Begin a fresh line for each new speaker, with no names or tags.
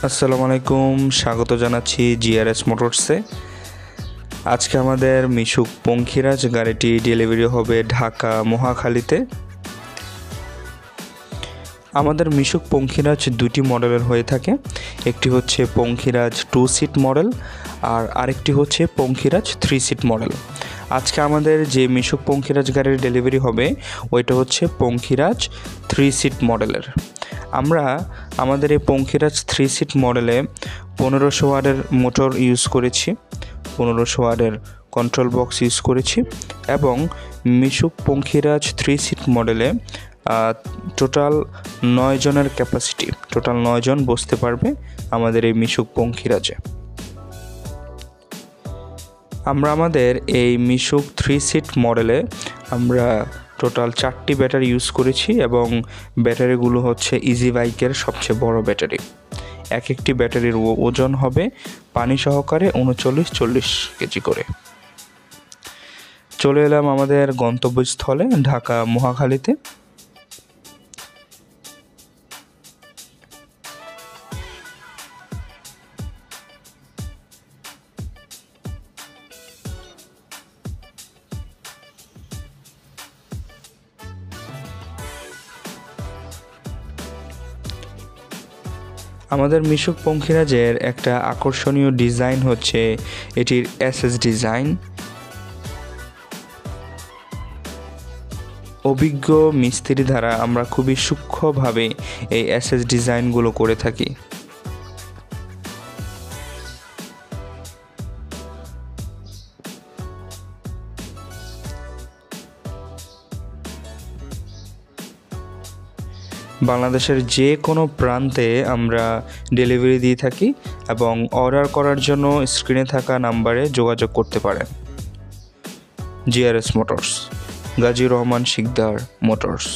আসসালামু আলাইকুম, স্বাগত জানাচ্ছি জিআরএস মোটরসে। আজকে আমাদের মিশুক পঙ্খিরাজ গাড়িটি ডেলিভারি হবে ঢাকা মহাখালীতে। আমাদের মিশুক পঙ্খিরাজ দুটি মডেলের হয়ে থাকে, একটি হচ্ছে পঙ্খিরাজ 2 সিট মডেল আর আরেকটি হচ্ছে পঙ্খিরাজ 3 সিট মডেল। আজকে আমাদের যে মিশুক পঙ্খিরাজ গাড়ির ডেলিভারি হবে ওইটা হচ্ছে পঙ্খিরাজ 3 সিট মডেলের। আমরা আমাদের এই পঙ্খিরাজ 3 সিট মডেলে 1500 ওয়াটের মোটর ইউজ করেছি, 1500 ওয়াটের কন্ট্রোল বক্স ইউজ করেছি এবং মিশুক পঙ্খিরাজ 3 সিট মডেলে টোটাল 9 জনের ক্যাপাসিটি, টোটাল 9 জন বসতে পারবে আমাদের এই মিশুক পঙ্খিরাজে। আমরা আমাদের এই মিশুক 3 সিট মডেলে আমরা টোটাল 4টি ব্যাটারি ইউজ করেছি এবং ব্যাটারিগুলো হচ্ছে ইজি বাইকের সবচেয়ে বড় ব্যাটারি। এক একটি ব্যাটারির ওজন হবে পানি সহকারে 39-40 কেজি করে। চলে এলাম আমাদের গন্তব্যস্থলে ঢাকা মহাখালীতে। আমাদের মিশুক পঙ্খিরাজের একটা আকর্ষণীয় ডিজাইন হচ্ছে এটির এসএস ডিজাইন। অভিজ্ঞ মিস্ত্রি দ্বারা আমরা খুবই সূক্ষ্মভাবে এই এসএস ডিজাইনগুলো করে থাকি। বাংলাদেশের যে কোনো প্রান্তে আমরা ডেলিভারি দিয়ে থাকি এবং অর্ডার করার জন্য স্ক্রিনে থাকা নাম্বারে যোগাযোগ করতে পারেন। GRS motors, Gazi Rahman Shikdar motors.